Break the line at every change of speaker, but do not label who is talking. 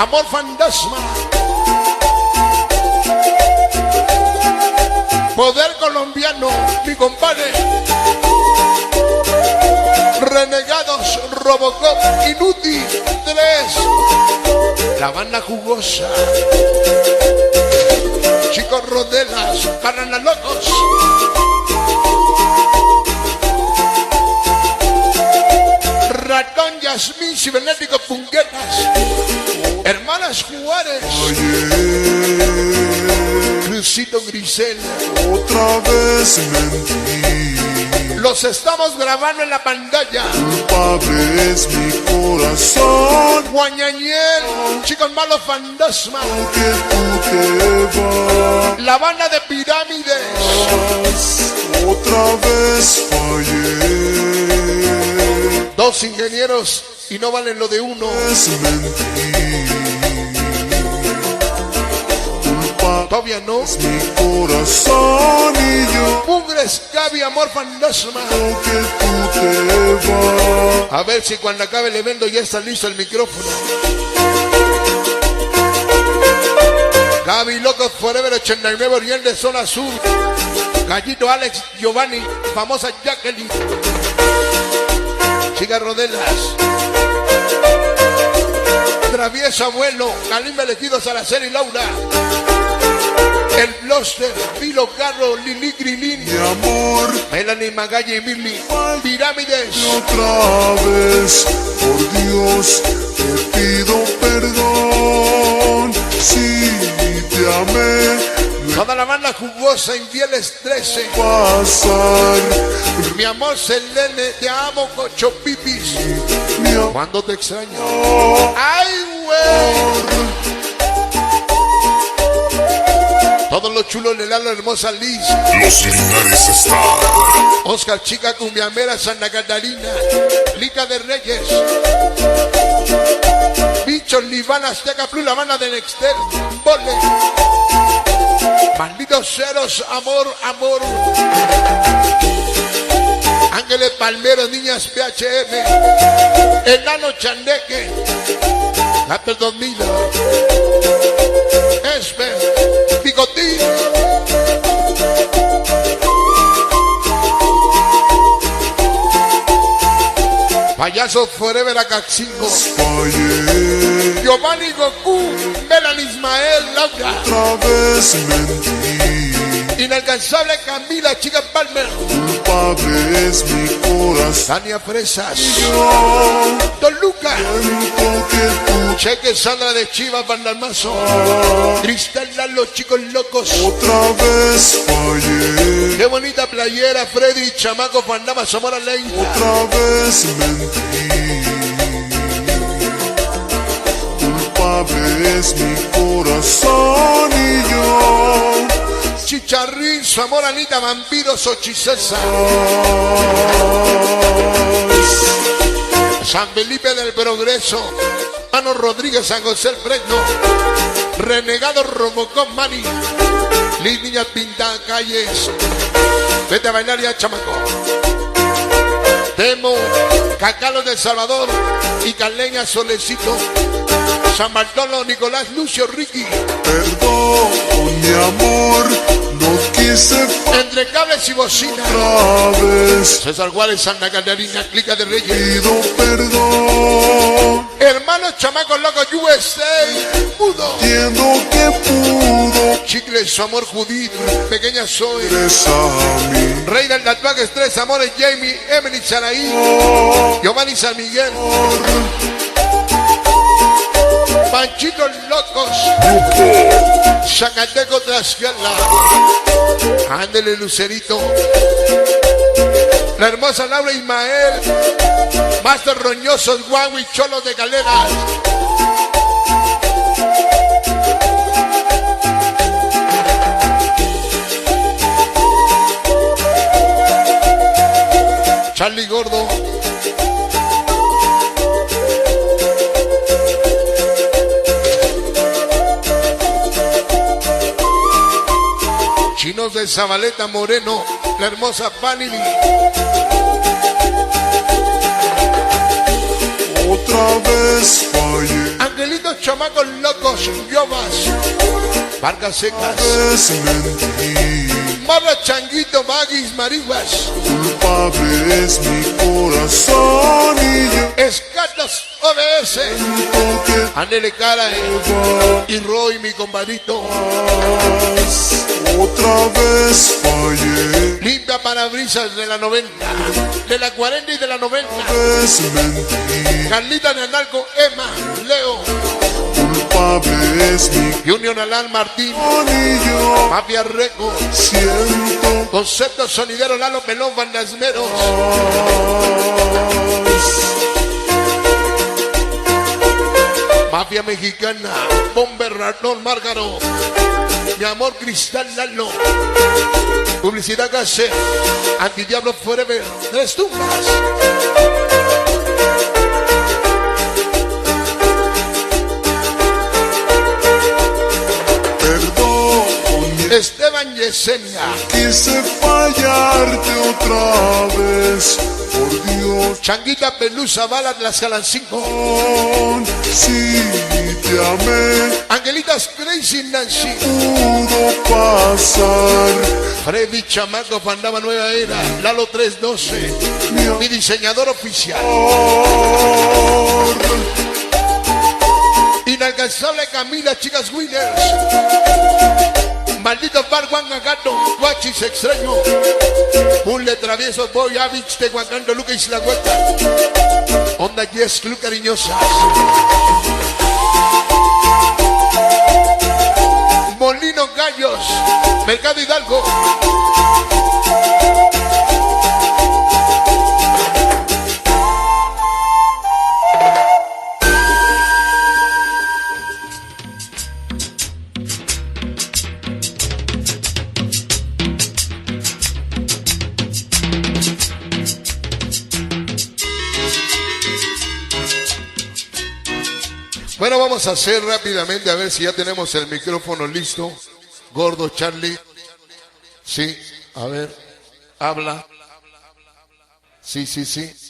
Amor fantasma. Poder colombiano, mi compadre. Renegados, Robocop, Inútil, 3. La banda jugosa. Chicos Rodelas, Parana Locos. Ratón, Yasmín, Cibernético, Punquetas. Hermanas Juárez. Crucito, Grisel.
Otra vez mentí.
Los estamos grabando en la pantalla.
Culpable es mi corazón.
Guañañel, Chicos Malos Fantasma.
Que tú te vas.
La banda de Pirámides.
Otra vez fallé.
2 ingenieros y no valen lo de uno.
Es mentir. Culpable
Todavía no.
es mi corazón y yo.
Mugres, Gaby, Amor Fantasma.
Que tú te vas.
A ver si cuando acabe el evento ya está listo el micrófono. Gaby, Locos Forever 89, Oriente, Zona Sur. Gallito, Alex, Giovanni, famosa Jacqueline. Chicas Rodelas. Travieso Abuelo, Kalimba Elegido, Salazar y Laura. El Bloster, Pilo Carro, Lili Grilín.
Mi amor,
Melanie Magalle y Milly. Pirámides.
otra vez, por Dios, te pido perdón. Si te amé,
Toda la banda jugosa, Infieles 13.
pasar.
Mi amor Selene, te amo, Cocho Pipis.
Mi amor,
¿Cuándo te extraño? ¡Ay, güey! Todos los chulos de Lalo, hermosa Liz.
Los Linares están.
Oscar Chica, Cumbiamera, Santa Catarina. Lica de Reyes. Bichos, Libana, Azteca Plus, la banda de Nextel. Vole. Malditos ceros, amor, amor. Ángeles Palmeros, niñas PHM. Enano Chandeque. Lapper 2000. Esper. Picotín. Payaso Forever Acaxingo.
Fallé.
Giovanni Goku. Melanie Ismael Laura.
Otra vez mentí.
Inalcanzable Camila, Chica Palmer.
Culpable es mi corazón.
Tania Fresas.
Yo
Don Luca.
siento que tú
Cheque Sandra de Chivas, Bandalmazo. Cristal, los chicos locos.
otra vez fallé.
Qué bonita playera, Freddy, Chamaco, Fandama, Zamora Ley.
Otra vez mentí. Culpable es mi corazón y yo.
Chicharrín, su amor, Anita, Vampiros, Ochicesa. San Felipe del Progreso. Mano Rodríguez, San José el Fresno. Renegado Robocop Mani. Liz Niñas Pintada Calles. Vete a bailar ya, chamaco. Temo, Cacalo del Salvador y Caleña Solecito. San Bartolo, Nicolás, Lucio, Ricky.
Perdón, mi amor, no quise
Entre cables y bocina.
otra vez.
César Juárez, Santa Catarina, Clica de Reyes.
Pido perdón.
Hermanos chamacos locos USA. Mudo.
Entiendo que pudo.
Chicle, su amor Judith. Pequeña Zoe.
Eres a mí.
Rey del tatuaje, Estrés, Amores, Jamie, Emily, Saraí. Giovanni San Miguel. Panchitos locos. Zacateco Tlaxcala. Ándele, Lucerito. La hermosa Laura Ismael. Master Roñosos, Guagui, Cholos de Galera. Charlie Gordo. Chinos de Zabaleta Moreno, la hermosa Vanity.
Otra vez fallé.
Angelitos chamacos Marcos Llobas, Vargas Secas,
es mentir.
Marra Changuito, Maguis, Mariguas,
Culpable es mi corazón y yo
Escatos OBS,
siento que
Anele Cara y Roy, mi compadrito.
otra vez fallé.
Limpia parabrisas de la 90, de la 40 y de la 90.
Es mentir.
Carlita Nanalco, Emma, Leo,
Culpable es mi
Junior Alan Martín,
y yo
Mafia Reco,
siento
Concepto Sonidero Lalo Pelón, Bandasmeros, Mafia Mexicana, Bomber Ratón Márgaro, Mi Amor Cristal Lalo, Publicidad Gase, Antidiablo Forever, Tres Tumbas. Esteban Yesenia,
quise fallarte otra vez, por Dios.
Changuita Pelusa Bala de las Galan 5,
Si te amé,
Angelitas Crazy Nancy,
pudo pasar.
Freddy Chamaco Pandaba Nueva Era, Lalo 312, mi diseñador oficial. Inalcanzable Camila, Chicas Winners, Maldito Bar Juan Agato, Guachis Extraño, Mule Travieso, Boy Avich, Tehuacando, Luca Isla Huerta, Onda Yes, Club Cariñosas, Molino Gallos, Mercado Hidalgo, Bueno, vamos a hacer rápidamente a ver si ya tenemos el micrófono listo. Gordo Charlie. Sí, a ver, habla. Sí, sí, sí.